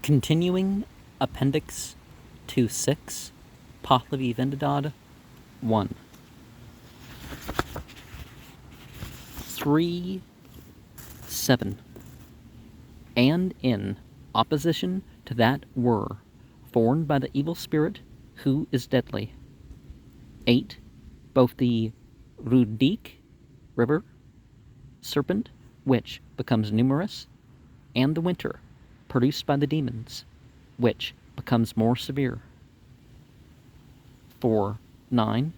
Continuing Appendix 2.6 Pahlavi Vendidad 1. 3.7. And in opposition to that were formed by the evil spirit who is deadly. 8. Both the Rudik river serpent, which becomes numerous, and the winter, produced by the demons, which becomes more severe. 4. 9.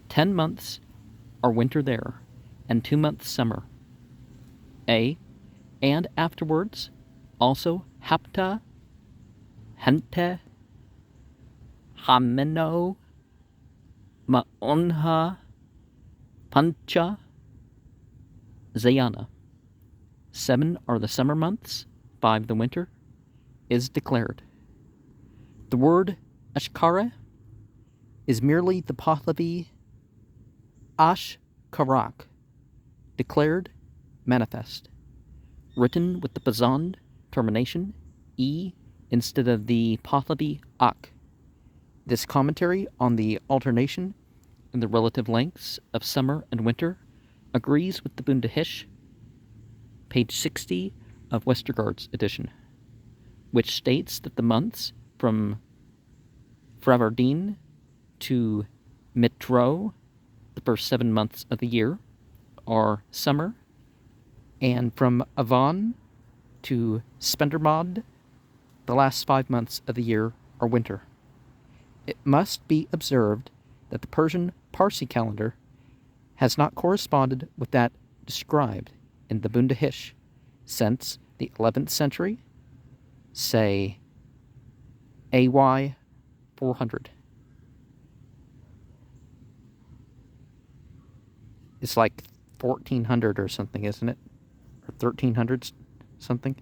10 months are winter there, and 2 months summer. A. And afterwards, also hapta, hente, hameno, maonha, pancha, zayana. 7 are the summer months, 5 the winter, is declared. The word ashkara is merely the Pahlavi ashkarak, declared, manifest, written with the Pazand termination, e instead of the Pahlavi ak. This commentary on the alternation in the relative lengths of summer and winter agrees with the Bundahish, page 60 of Westergaard's edition, which states that the months from Fravardin to Mitro, the first 7 months of the year, are summer, and from Avon to Spendermod, the last 5 months of the year are winter. It must be observed that the Persian Parsi calendar has not corresponded with that described in the Bundahish since the 11th century, say AY 400. It's like 1400 or something, isn't it? Or 1300 something.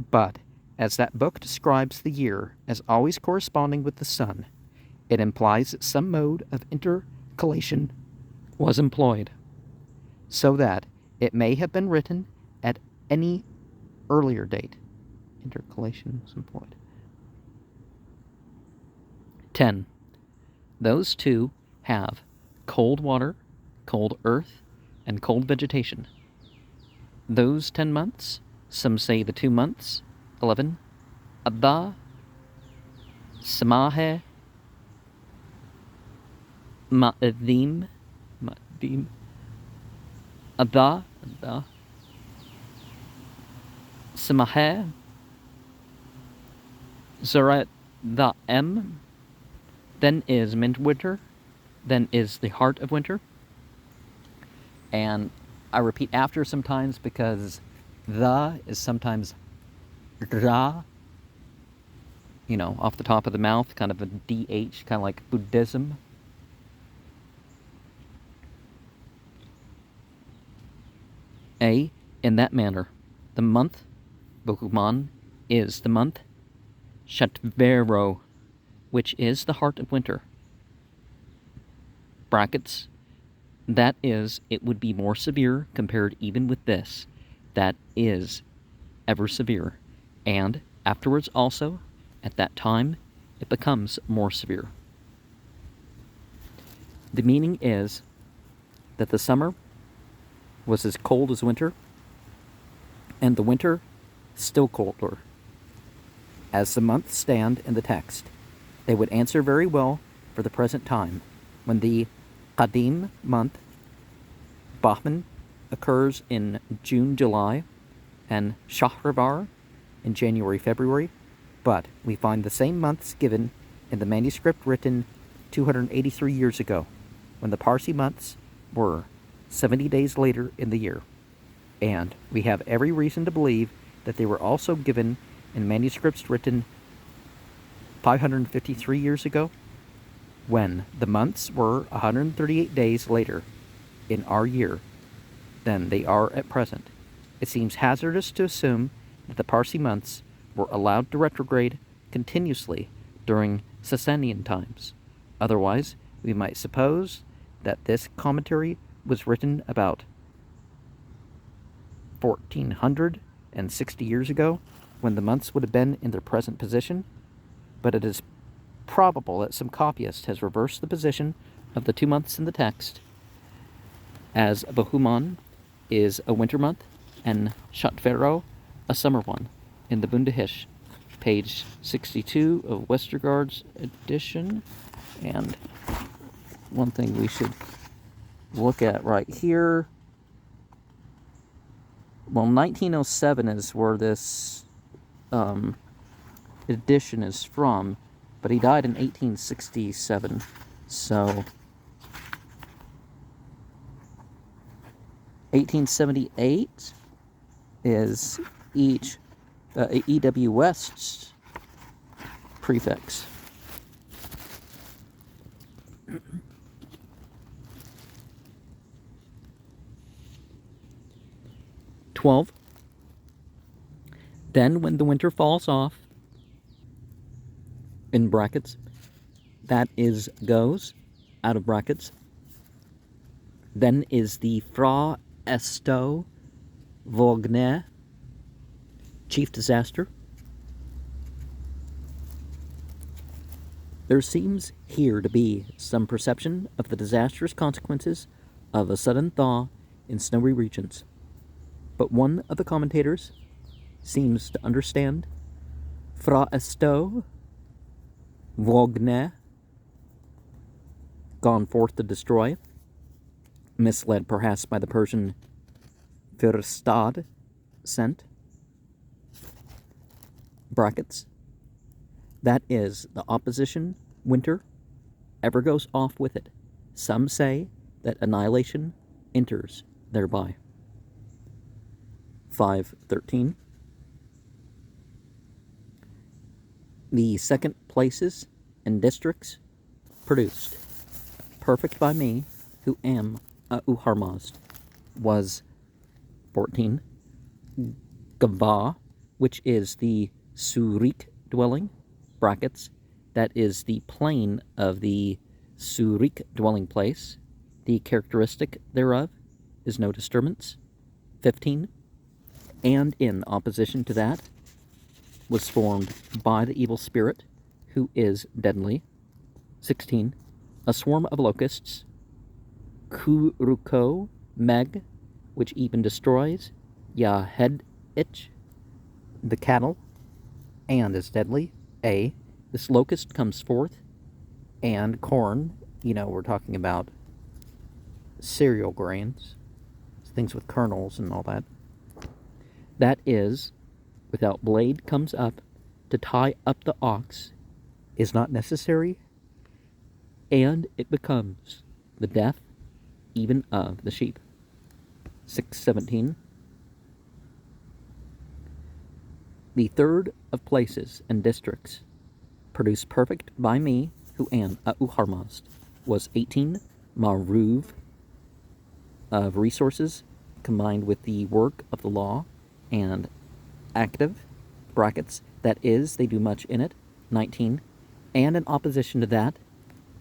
But as that book describes the year as always corresponding with the sun, it implies that some mode of intercalation was employed, so that it may have been written at any earlier date. Intercalation was employed. 10. Those two have cold water, cold earth, and cold vegetation. Those 10 months, some say the 2 months, 11, Abba, Samahe, Ma'adim, Abba, Samahe, Zarat Da'em, then is midwinter, then is the heart of winter. And I repeat after sometimes because the is sometimes ra, off the top of the mouth, kind of a DH, kind of like Buddhism. A, in that manner, the month, Bokuman, is the month, Shatvero, which is the heart of winter. Brackets, that is, it would be more severe compared even with this, that is ever severe, and afterwards also, at that time, it becomes more severe. The meaning is that the summer was as cold as winter, and the winter still colder. As the months stand in the text, they would answer very well for the present time, when the Qadim month, Bahman, occurs in June, July, and Shahrivar in January, February, but we find the same months given in the manuscript written 283 years ago, when the Parsi months were 70 days later in the year, and we have every reason to believe that they were also given in manuscripts written 553 years ago, when the months were 138 days later in our year than they are at present. It seems hazardous to assume that the Parsi months were allowed to retrograde continuously during Sasanian times. Otherwise, we might suppose that this commentary was written about 1460 years ago, when the months would have been in their present position, but it is probable that some copyist has reversed the position of the 2 months in the text, as Bohuman is a winter month and Shatvero a summer one in the Bundehish, page 62 of Westergaard's edition. And one thing we should look at right here, well, 1907 is where this edition is from, but he died in 1867, so 1878 is E.W. West's prefix. "12. Then when the winter falls off, in brackets, that is goes, out of brackets, then is the fra esto vogne, chief disaster. There seems here to be some perception of the disastrous consequences of a sudden thaw in snowy regions, but one of the commentators seems to understand fra esto vogne, gone forth to destroy, misled perhaps by the Persian firstad, sent, brackets, that is, the opposition, winter, ever goes off with it. Some say that annihilation enters thereby." 5.13. The second places and districts produced, perfect by me, who am a Uharmazd, was 14. Gava, which is the Surik dwelling, brackets, that is the plane of the Surik dwelling place. The characteristic thereof is no disturbance. 15. And in opposition to that was formed by the evil spirit, who is deadly. 16. A swarm of locusts, Kuruko Meg, which even destroys Yahedich, the cattle, and is deadly. A. This locust comes forth, and corn, we're talking about cereal grains, things with kernels and all that. That is, without blade comes up to tie up the ox, is not necessary, and it becomes the death even of the sheep. 6.17. The third of places and districts produced perfect by me, who am a Uharmazd, was 18. Maruv, of resources combined with the work of the law, and active, brackets, that is, they do much in it. 19. And in opposition to that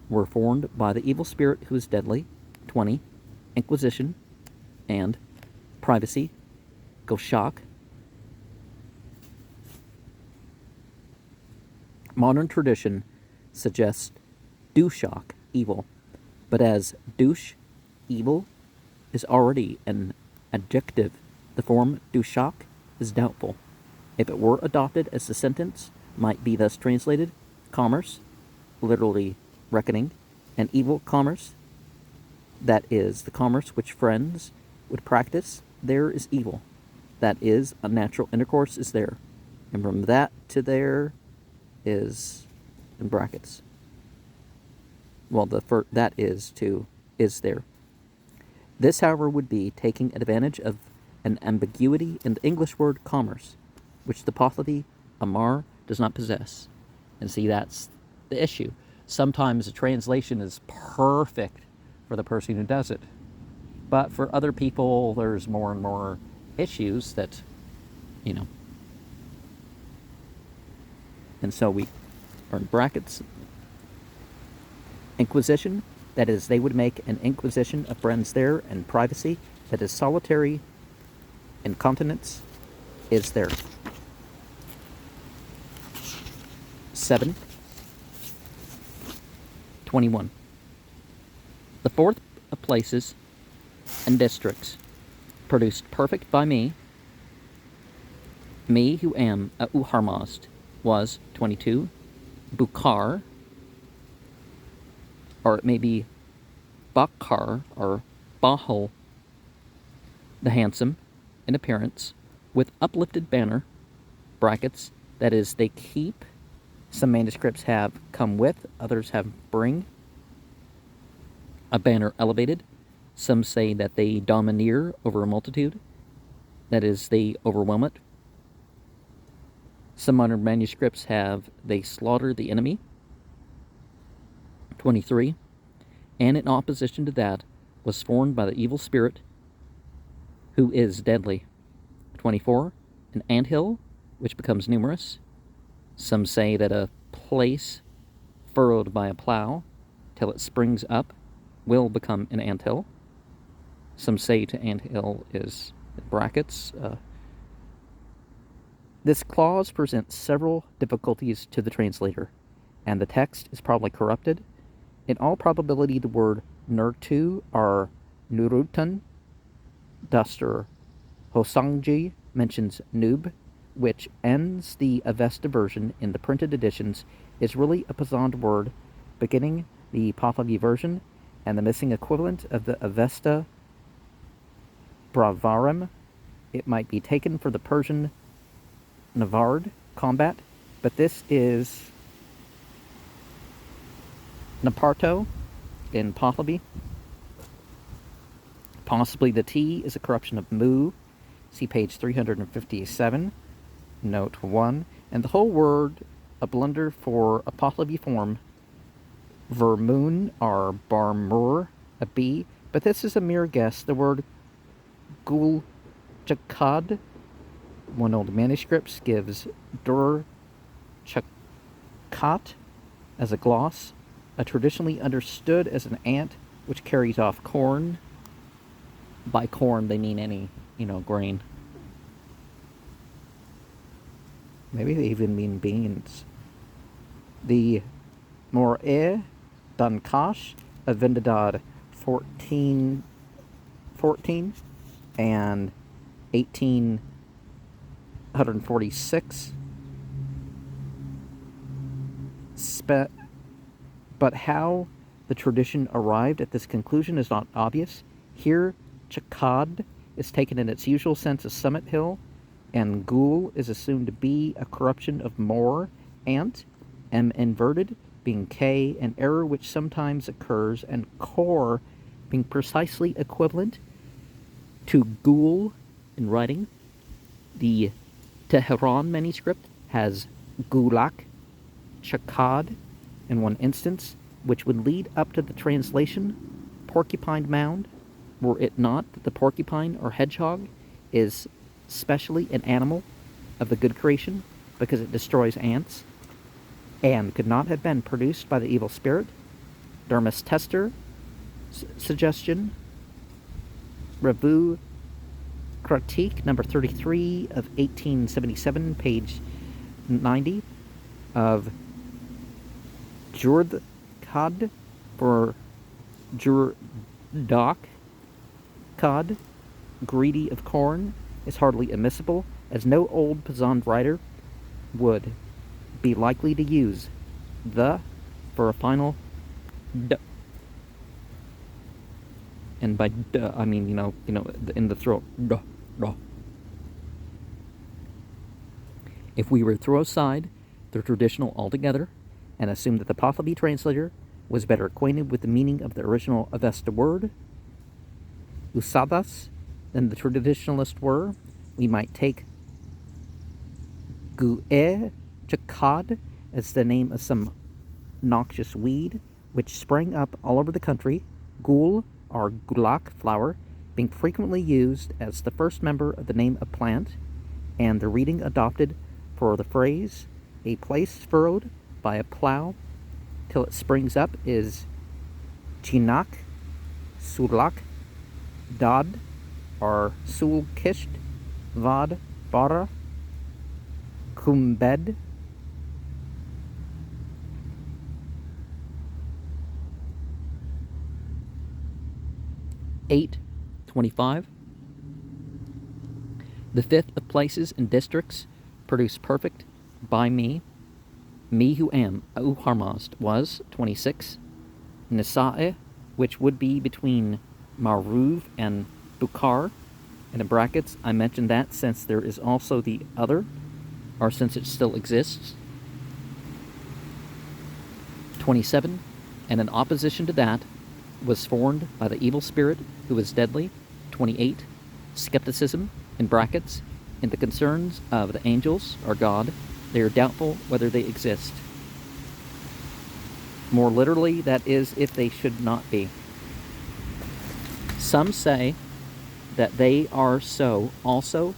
were formed by the evil spirit who is deadly. 20. Inquisition and privacy, Goshak. Modern tradition suggests Dushak, evil, but as douche, evil, is already an adjective, the form Dushak is doubtful. If it were adopted as the sentence might be thus translated, commerce, literally reckoning, and evil commerce, that is, the commerce which friends would practice, there is evil. That is, unnatural intercourse is there. And from that to there is, in brackets. Well, that is to is there. This, however, would be taking advantage of an ambiguity in the English word commerce, which the Pahlavi Amar does not possess. And see, that's the issue. Sometimes a translation is perfect for the person who does it, but for other people, there's more and more issues that, and so we are in brackets. Inquisition, that is, they would make an inquisition of friends there, and privacy, that is, solitary incontinence, is there. 1.7-21. The fourth of places and districts produced perfect by me who am a Uharmazd, was 22. Bukhar, or it may be Bakhar or Bahul, the handsome in appearance, with uplifted banner, brackets, that is, they keep. Some manuscripts have come with, others have bring. A banner elevated. Some say that they domineer over a multitude, that is, they overwhelm it. Some modern manuscripts have they slaughter the enemy. 23. And in opposition to that was formed by the evil spirit who is deadly. 24. An anthill which becomes numerous. Some say that a place furrowed by a plow till it springs up will become an anthill. Some say to anthill is brackets. This clause presents several difficulties to the translator, and the text is probably corrupted. In all probability, the word nurtu or nurutan, duster Hosangji mentions noob, which ends the Avesta version in the printed editions, is really a Pazand word beginning the Pahlavi version, and the missing equivalent of the Avesta bravarum. It might be taken for the Persian Navard, combat, but this is Naparto in Pahlavi. Possibly the T is a corruption of mu. See page 357, note 1. And the whole word, a blunder for a Pahlavi form, vermoon or barmur, a B, but this is a mere guess. The word gul jakad, one old manuscript gives dur chakat as a gloss, a traditionally understood as an ant which carries off corn. By corn they mean any, grain. Maybe they even mean beans. The Mor'e Dankash of Vendidad 1414 and 1846. But how the tradition arrived at this conclusion is not obvious. Here, Chakad is taken in its usual sense as summit hill, and Gul is assumed to be a corruption of more, ant, M inverted being K, an error which sometimes occurs, and Kor being precisely equivalent to Gul in writing. The Tehran manuscript has Gulak, Chakad in one instance, which would lead up to the translation porcupine mound, were it not that the porcupine or hedgehog is specially an animal of the good creation because it destroys ants, and could not have been produced by the evil spirit. Dermis Tester suggestion, Revu Critique number 33 of 1877, page 90, of Jurdkad for Jurdak Kad, greedy of corn, is hardly admissible, as no old Pazand writer would be likely to use the for a final d. And by d, I mean, in the throat. Duh, duh. If we were to throw aside the traditional altogether and assume that the Pahlavi translator was better acquainted with the meaning of the original Avesta word, usadas, than the traditionalists were, we might take Gu'e Chakad as the name of some noxious weed which sprang up all over the country, Gul or Gulak flower being frequently used as the first member of the name of plant, and the reading adopted for the phrase, a place furrowed by a plow till it springs up, is Chinak, Sulak, Dad, or Sul Kisht, Vad, Bara, Kumbed, 8:25. The fifth of places and districts produced perfect by me who am Uharmazd, was 26. Nisae, which would be between Maruv and Bukhar, and in brackets, I mentioned that since there is also the other, or since it still exists. 27, and in opposition to that, was formed by the evil spirit who is deadly. 28, skepticism, in brackets, in the concerns of the angels, or God, they are doubtful whether they exist. More literally, that is, if they should not be. Some say that they are so also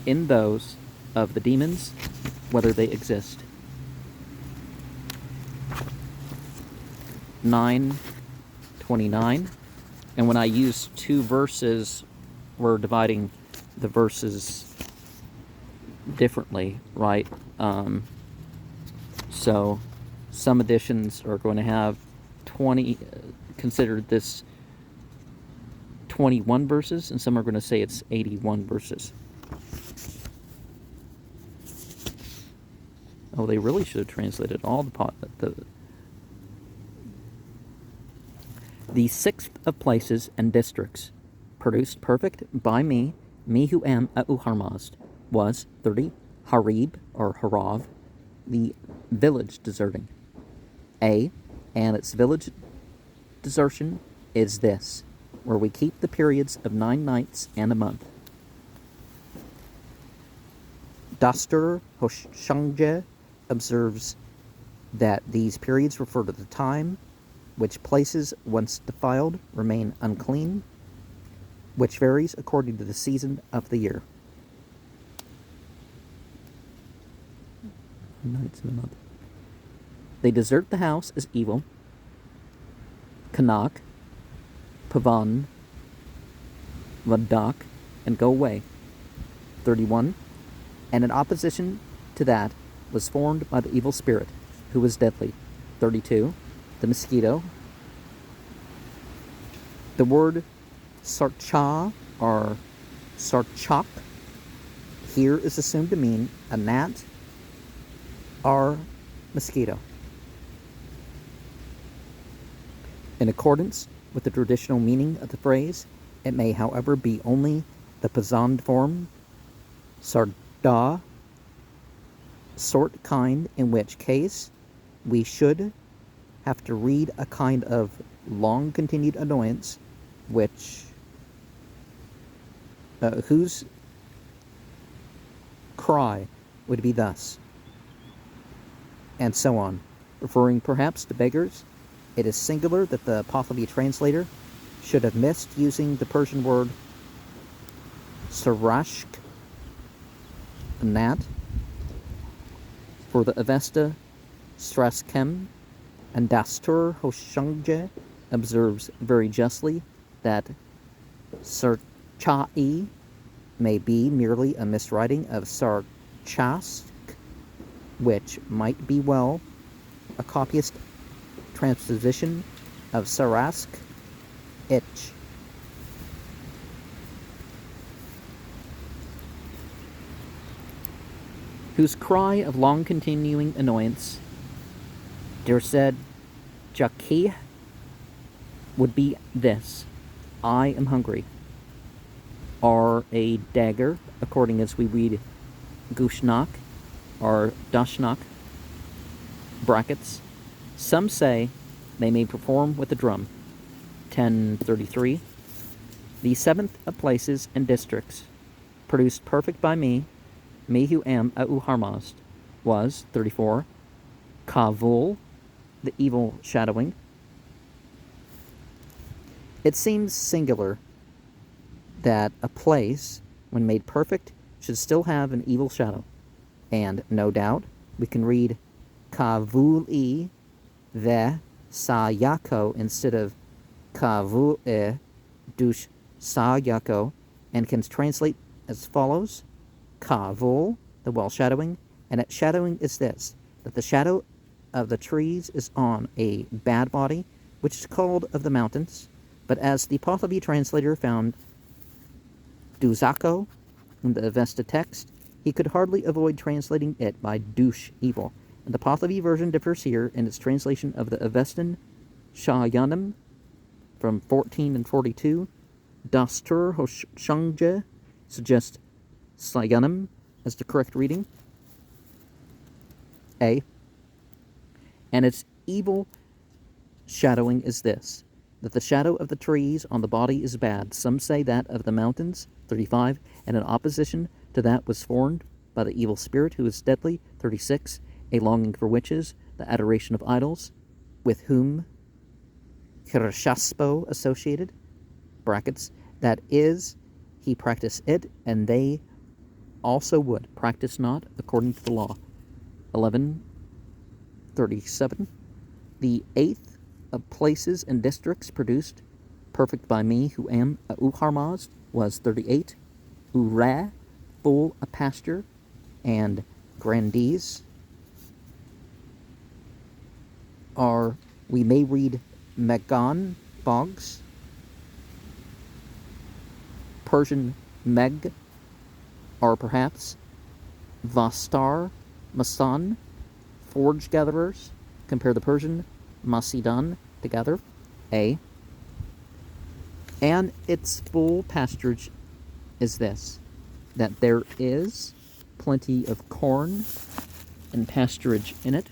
in those of the demons, whether they exist. 9:29. And when I use two verses, we're dividing the verses differently, right? So some editions are going to have 20, considered this 21 verses, and some are going to say it's 81 verses. Oh, they really should have translated all the sixth of places and districts produced perfect by me who am Uharmazd, was 30, Harib, or Harav, the village deserting. And its village desertion is this, where we keep the periods of 9 nights and a month. Dastur Hoshangje observes that these periods refer to the time which places once defiled remain unclean, which varies according to the season of the year. Nights in a month. They desert the house as evil, Kanak, Pavan, Vadak, and go away. 31. And in opposition to that was formed by the evil spirit, who was deadly. 32. The mosquito. The word sarcha, or sarchak, here is assumed to mean a gnat or mosquito. In accordance with the traditional meaning of the phrase, it may, however, be only the Pazand form, sarda, sort, kind, in which case we should have to read a kind of long-continued annoyance, whose cry would be thus, and so on, referring perhaps to beggars. It is singular that the Pahlavi translator should have missed using the Persian word sarashk, gnat, for the Avesta straskem, and Dastur Hoshangje observes very justly that sarchai may be merely a miswriting of sarchask, which might be well a copyist transposition of Sarask, itch. Whose cry of long-continuing annoyance, there said, Jakih, would be this, I am hungry, or a dagger, according as we read Gushnak, or Dashnak, brackets. Some say they may perform with a drum. 10:33. The seventh of places and districts produced perfect by me who am Uharmazd, was 34. Kavul, the evil shadowing. It seems singular that a place, when made perfect, should still have an evil shadow. And, no doubt, we can read Kavul-i ve Sayako instead of Kavul-e dush Sayako, and can translate as follows. Kavul, the well shadowing, and its shadowing is this, that the shadow of the trees is on a bad body, which is called of the mountains, But as the Pahlavi translator found Duzako in the Avesta text, he could hardly avoid translating it by douche evil. And the Pahlavi version differs here in its translation of the Avestan Shayanam from 14 and 42. Dastur Hoshangje suggests Sayanam as the correct reading. A. And its evil shadowing is this, that the shadow of the trees on the body is bad. Some say that of the mountains, 35, and in opposition to that was formed by the evil spirit who is deadly, 36, a longing for witches, the adoration of idols, with whom Kirshaspo associated, brackets, that is, he practiced it, and they also would practice not according to the law. 11:37. The eighth of places and districts produced, perfect by me who am a Uharmaz, was 38. Ura, full of pasture, and grandees are, we may read Megan, bogs, Persian Meg, or perhaps Vastar, Masan, forge gatherers. Compare the Persian Masidan together. A. And its full pasturage is this, that there is plenty of corn and pasturage in it.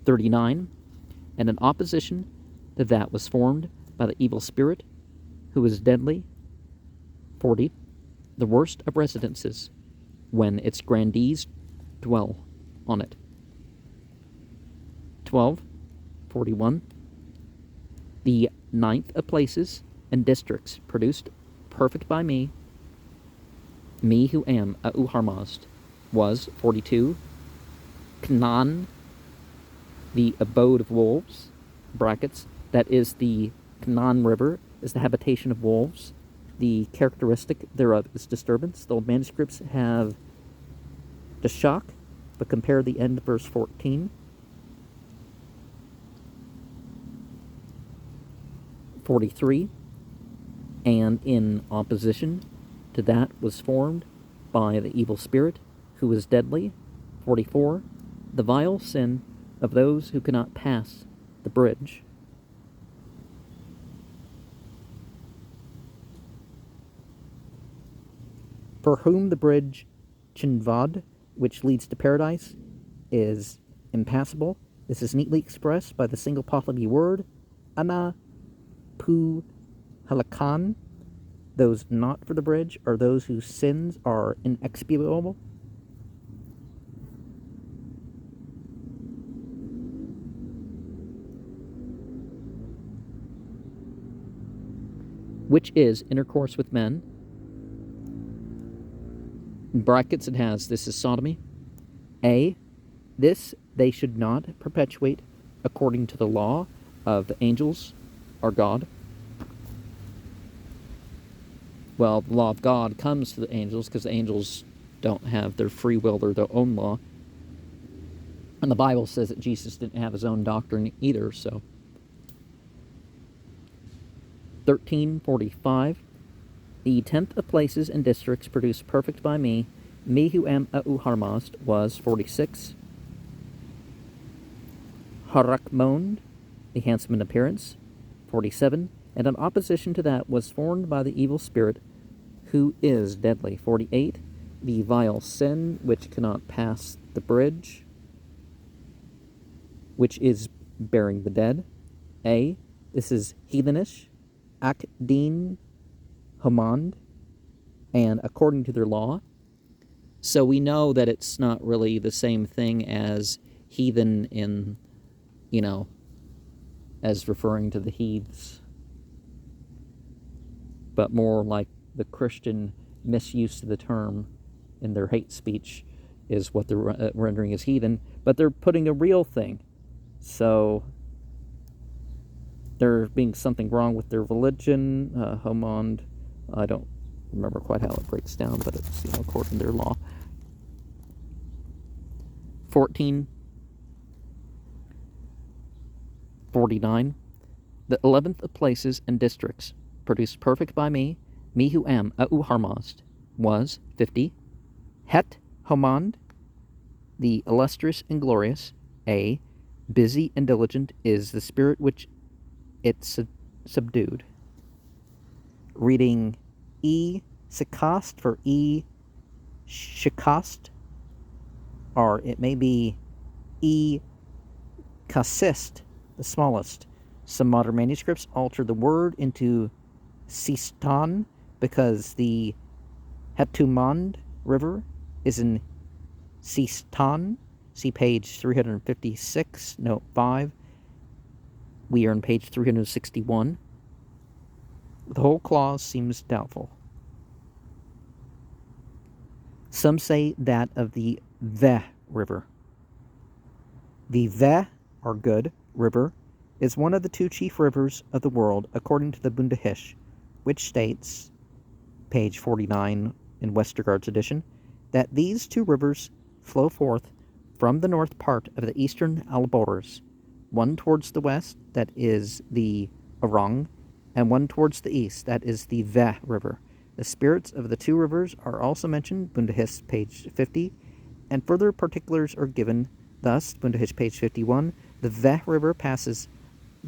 39. And in opposition to that was formed by the evil spirit, who is deadly. 40. The worst of residences, when its grandees dwell on it. 12:41. The ninth of places and districts produced, perfect by me who am a Uharmazd, was 42. Canaan, the abode of wolves, brackets, that is the Canaan River, is the habitation of wolves. The characteristic thereof is disturbance. The old manuscripts have the shock, but compare the end of verse 14. 43. And in opposition to that was formed by the evil spirit, who is deadly. 44. The vile sin of those who cannot pass the bridge. For whom the bridge Chinvad, which leads to paradise, is impassable. This is neatly expressed by the single Pahlavi word, Ana Pu Halakan. Those not for the bridge are those whose sins are inexpiable. Which is intercourse with men. In brackets it has, this is sodomy. A. This they should not perpetuate according to the law of the angels or God. Well, the law of God comes to the angels because the angels don't have their free will or their own law. And the Bible says that Jesus didn't have his own doctrine either, so. 13:45. The 10th of places and districts produced perfect by me who am a Uharmazd, was 46. Harakmond, the handsome in appearance, 47. And in opposition to that was formed by the evil spirit, who is deadly, 48. The vile sin which cannot pass the bridge, which is burying the dead. A. This is heathenish, Akdin Hamand, and according to their law. So we know that it's not really the same thing as heathen in, as referring to the heaths, but more like the Christian misuse of the term in their hate speech is what they're rendering as heathen, but they're putting a real thing. So there being something wrong with their religion, Homond, I don't remember quite how it breaks down, but it's, according to their law. 14. 49. The 11th of places and districts produced perfect by me who am A'u Harmazd, was 50. Het Homond, the illustrious and glorious, A, busy and diligent, is the spirit which it subdued. Reading E Sikast for E Shikast, or it may be E Kasist, the smallest. Some modern manuscripts alter the word into Sistan because the Hetumand River is in Sistan. See page 356, note 5. We are on page 361. The whole clause seems doubtful. Some say that of the Ve River. The Ve, or good, river, is one of the two chief rivers of the world according to the Bundahish, which states, page 49 in Westergaard's edition, that these two rivers flow forth from the north part of the eastern Alborz, one towards the west, that is the Arang, and one towards the east, that is the Ve River. The spirits of the two rivers are also mentioned, Bundahish, page 50, and further particulars are given. Thus, Bundahish, page 51, the Ve River passes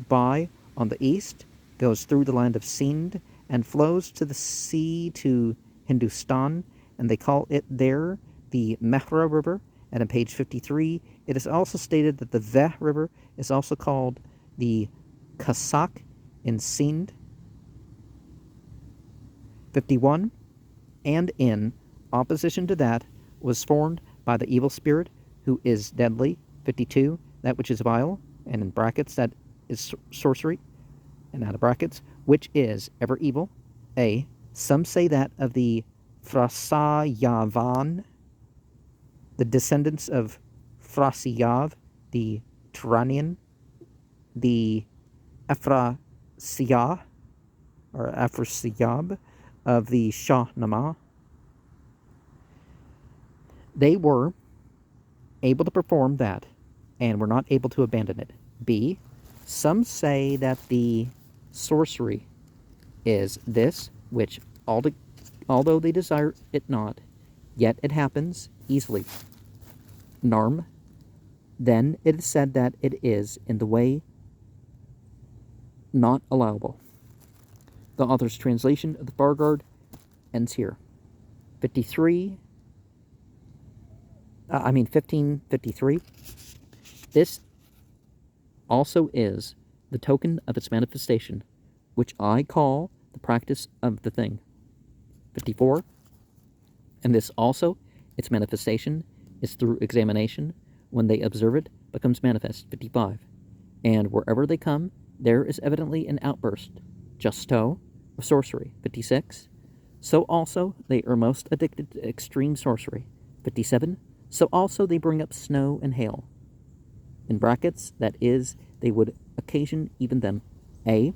by on the east, goes through the land of Sind, and flows to the sea to Hindustan, and they call it there the Mehra River. And on page 53, it is also stated that the Ve River is also called the Kasak in Sind. 51, and in opposition to that was formed by the evil spirit who is deadly. 52, that which is vile, and in brackets that is sorcery, and out of brackets, which is ever evil. A, some say that of the Frasayavan, the descendants of Frasiyav, the Turanian, the Afrasiyah, or Afrasiyab, of the Shahnameh. They were able to perform that, and were not able to abandon it. B, some say that the sorcery is this, which, although they desire it not, yet it happens easily. Narm, then it is said that it is in the way not allowable. The author's translation of the Bargard ends here. 1553. This also is the token of its manifestation, which I call the practice of the thing. 54. And this also, its manifestation, is through examination. When they observe it, becomes manifest. 55. And wherever they come, there is evidently an outburst, justo, of sorcery. 56. So also they are most addicted to extreme sorcery. 57. So also they bring up snow and hail. In brackets, that is, they would occasion even them. A,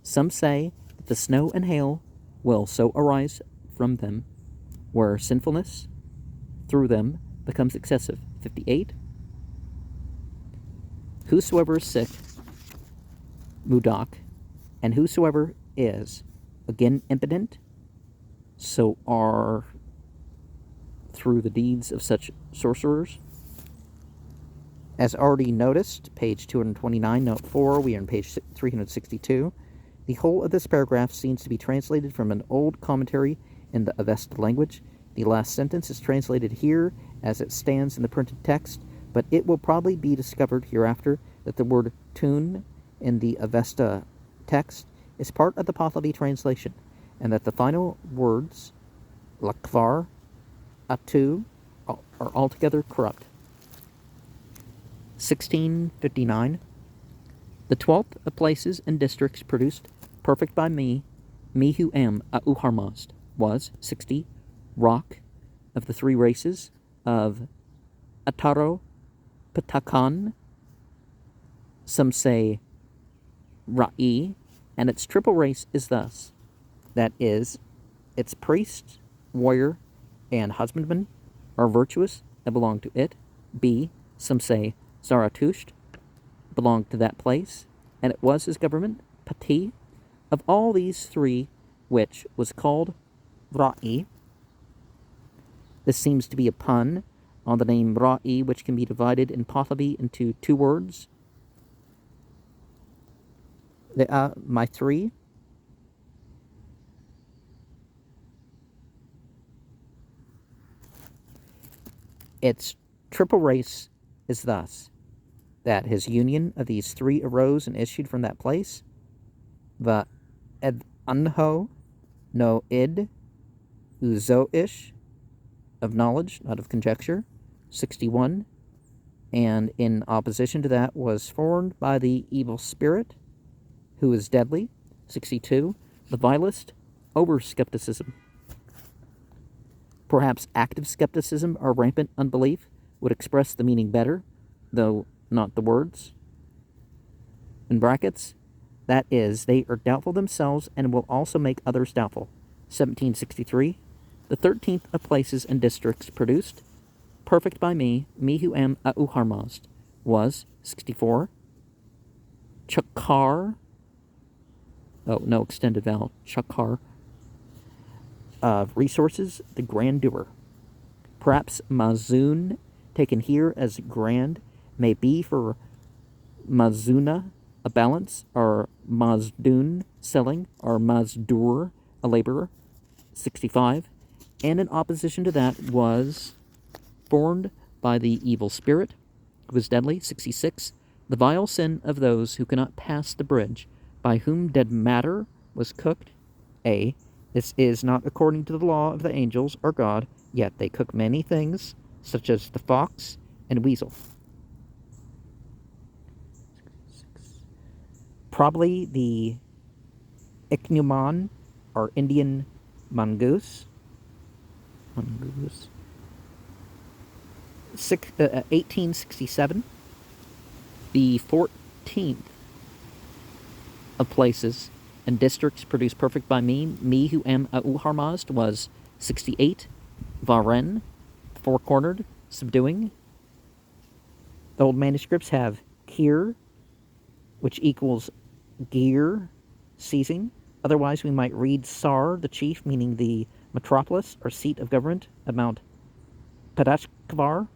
some say that the snow and hail will so arise from them, where sinfulness through them becomes excessive. 58. Whosoever is sick, mudak, and whosoever is, again impotent, so are through the deeds of such sorcerers. As already noticed, page 229, note 4, we are on page 362. The whole of this paragraph seems to be translated from an old commentary in the Avesta language. The last sentence is translated here as it stands in the printed text, but it will probably be discovered hereafter that the word tun in the Avesta text is part of the Pahlavi translation, and that the final words, lakvar, atu, are altogether corrupt. 1659. The 12th of places and districts produced perfect by me who am A'u Harmazd, was 60. Rock of the three races of Ataro Patakan, some say Ra'i, and its triple race is thus, that is, its priest, warrior, and husbandman are virtuous and belong to it. B, some say Zarathustra belong to that place. and it was his government, Pati, of all these three, which was called Ra'i. This seems to be a pun on the name Ra'i, which can be divided in Pahlavi into two words. My three. Its triple race is thus, that his union of these three arose and issued from that place, the ed anho no id uzo-ish, of knowledge, not of conjecture, 61, and in opposition to that was formed by the evil spirit, who is deadly, 62, the vilest, over-skepticism. Perhaps active skepticism or rampant unbelief would express the meaning better, though not the words. In brackets, that is, they are doubtful themselves and will also make others doubtful. 1763, the 13th of places and districts produced, perfect by me who am Auharmazd, was 64. Chakar, oh, no extended vowel, Chakar, of resources, the grandeur. Perhaps Mazun, taken here as grand, may be for Mazuna, a balance, or Mazdun, selling, or Mazdur, a laborer, 65. And in opposition to that was formed by the evil spirit, who is deadly, 66. The vile sin of those who cannot pass the bridge, by whom dead matter was cooked. A. This is not according to the law of the angels or God, yet they cook many things, such as the fox and weasel. Probably the ichneumon, or Indian mongoose. 1867. The 14th of places and districts produced perfect by me who am Auharmazd, was 68. Varen, four-cornered, subduing. The old manuscripts have kir, which equals gear, seizing. Otherwise, we might read Sar, the chief, meaning the metropolis or seat of government, at Mount Padashkvar.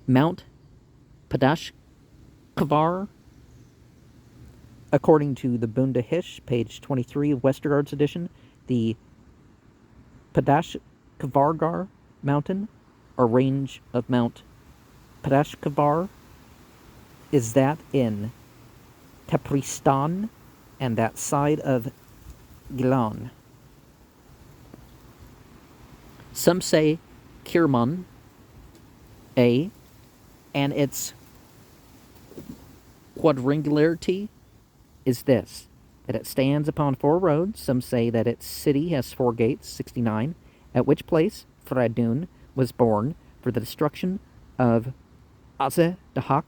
Mount Padashkvar, according to the Bunda Hish, page 23 of Westergaard's edition, the Padashkvargar mountain, or range of Mount Padashkvar, is that in Tepristan and that side of Gilan. Some say Kirman, A, and its quadrangularity is this, that it stands upon four roads. Some say that its city has four gates, 69, at which place Fradun was born for the destruction of Aze Dahak,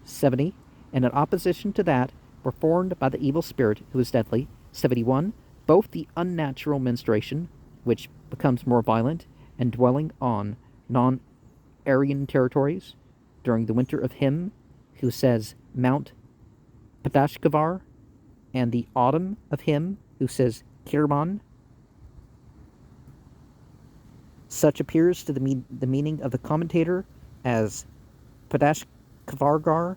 70, and in opposition to that were formed by the evil spirit who is deadly, 71, both the unnatural menstruation, which becomes more violent, and dwelling on non-Aryan territories during the winter of him who says Mount Padashkavar, and the autumn of him who says Kirman. Such appears to the meaning of the commentator as Padashkavargar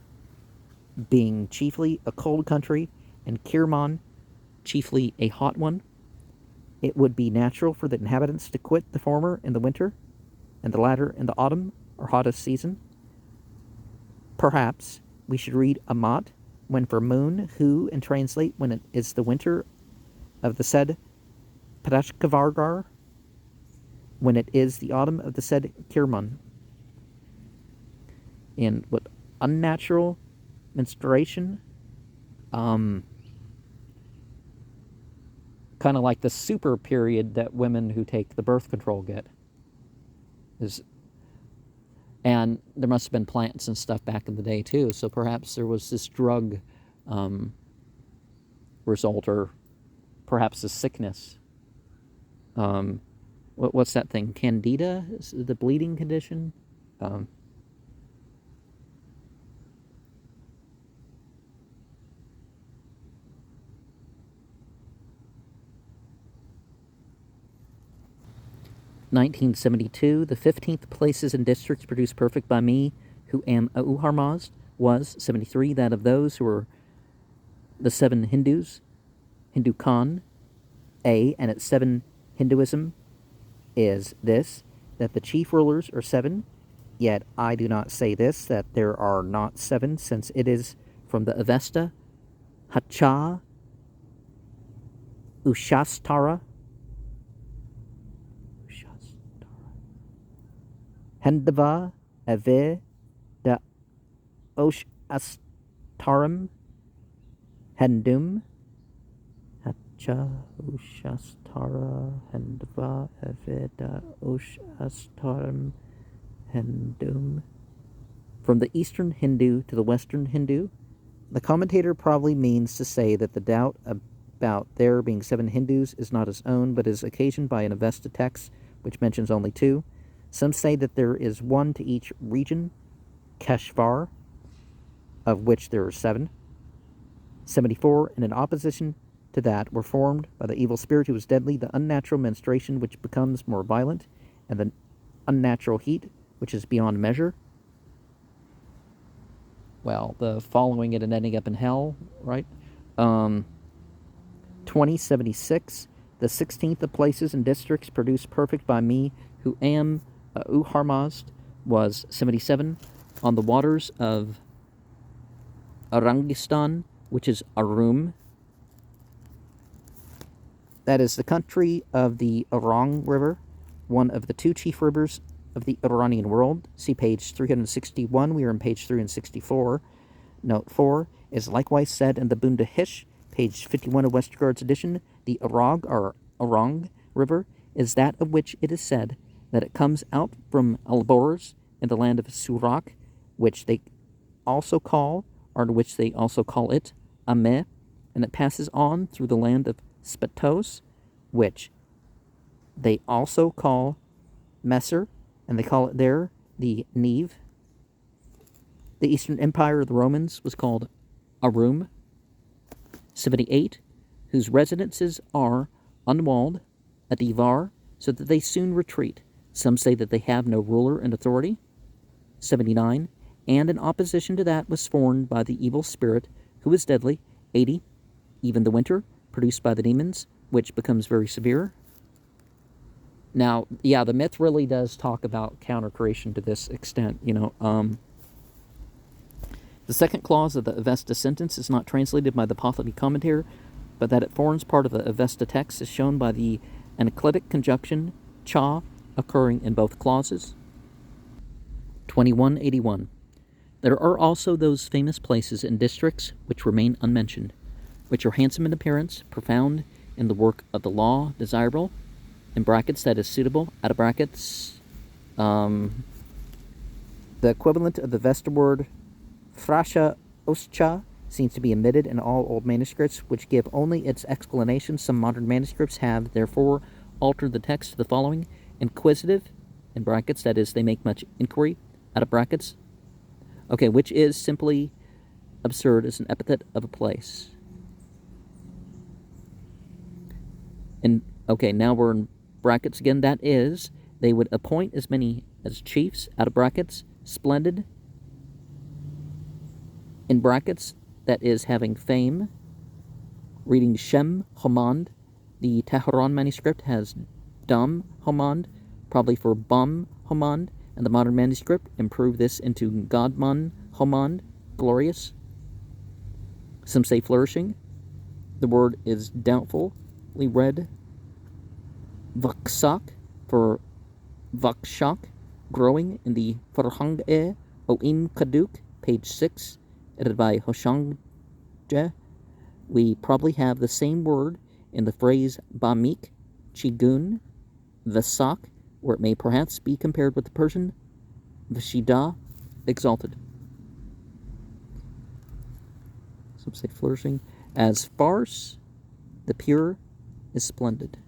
being chiefly a cold country, and Kirman chiefly a hot one. It would be natural for the inhabitants to quit the former in the winter, and the latter in the autumn, or hottest season. Perhaps we should read Amat, when for moon, who, and translate when it is the winter of the said Padashkavargar, when it is the autumn of the said Kirman. In what unnatural menstruation, kind of like the super period that women who take the birth control get. And there must have been plants and stuff back in the day too, so perhaps there was this drug result, or perhaps a sickness. What's that thing? Candida? Is the bleeding condition? 1972, the 15th places and districts produced perfect by me, who am Auharmazd, was 73, that of those who were the 7 Hindus, Hindu Khan, A, and its 7 Hinduism is this, that the chief rulers are 7, yet I do not say this, that there are not 7, since it is from the Avesta, Hacha, Ushastara, Hendava, Ave, da Oshastaram, Hendum, Hacha, Ushastara, Hendava, Ave, da Oshastaram, Hendum. From the Eastern Hindu to the Western Hindu, the commentator probably means to say that the doubt about there being 7 Hindus is not his own, but is occasioned by an Avesta text, which mentions only 2. Some say that there is 1 to each region, Keshvar, of which there are 7. 74, and in opposition to that, were formed by the evil spirit who is deadly, the unnatural menstruation which becomes more violent, and the unnatural heat which is beyond measure. Well, the following it and ending up in hell, right? 2076, the 16th of places and districts produced perfect by me, who am Auharmazd, was 77, on the waters of Arangistan, which is Arum. That is the country of the Arang River, one of the 2 chief rivers of the Iranian world. See page 361. We are on page 364. Note 4 is likewise said in the Bundahish, page 51 of Westergaard's edition. The Arag, or Arang River, is that of which it is said that it comes out from Alborz in the land of Surak, which they also call, or which they also call it, Ameh, and it passes on through the land of Spetos, which they also call Messer, and they call it there the Neve. The Eastern Empire of the Romans was called Arum. 78, whose residences are unwalled, a divar, so that they soon retreat. Some say that they have no ruler and authority. 79, and in opposition to that was formed by the evil spirit, who is deadly. 80, even the winter, produced by the demons, which becomes very severe. Now, yeah, the myth really does talk about counter-creation to this extent, The second clause of the Avesta sentence is not translated by the Pahlavi commentator, but that it forms part of the Avesta text is shown by the enclitic conjunction cha occurring in both clauses. 2181. There are also those famous places and districts which remain unmentioned, which are handsome in appearance, profound in the work of the law, desirable, in brackets, that is suitable, out of brackets, the equivalent of the Vesta word frasha oscha seems to be omitted in all old manuscripts, which give only its explanation. Some modern manuscripts have, therefore, altered the text to the following: inquisitive, in brackets, that is, they make much inquiry, out of brackets. Okay, which is simply absurd as an epithet of a place. And, okay, now we're in brackets again. That is, they would appoint as many as chiefs, out of brackets, splendid, in brackets, that is, having fame. Reading Shem Homand, the Tehran manuscript has Dam Homand, probably for Bam Homand, and the modern manuscript improved this into Godman Homand, glorious. Some say flourishing. The word is doubtfully read Vaksak for Vakshak, growing in the Farhang-e Oim Kaduk, page 6, edited by Hoshangje. We probably have the same word in the phrase Bamik, Chigun, Vasak, where it may perhaps be compared with the Persian Vashida, exalted. Some say flourishing. As farce, the pure is splendid.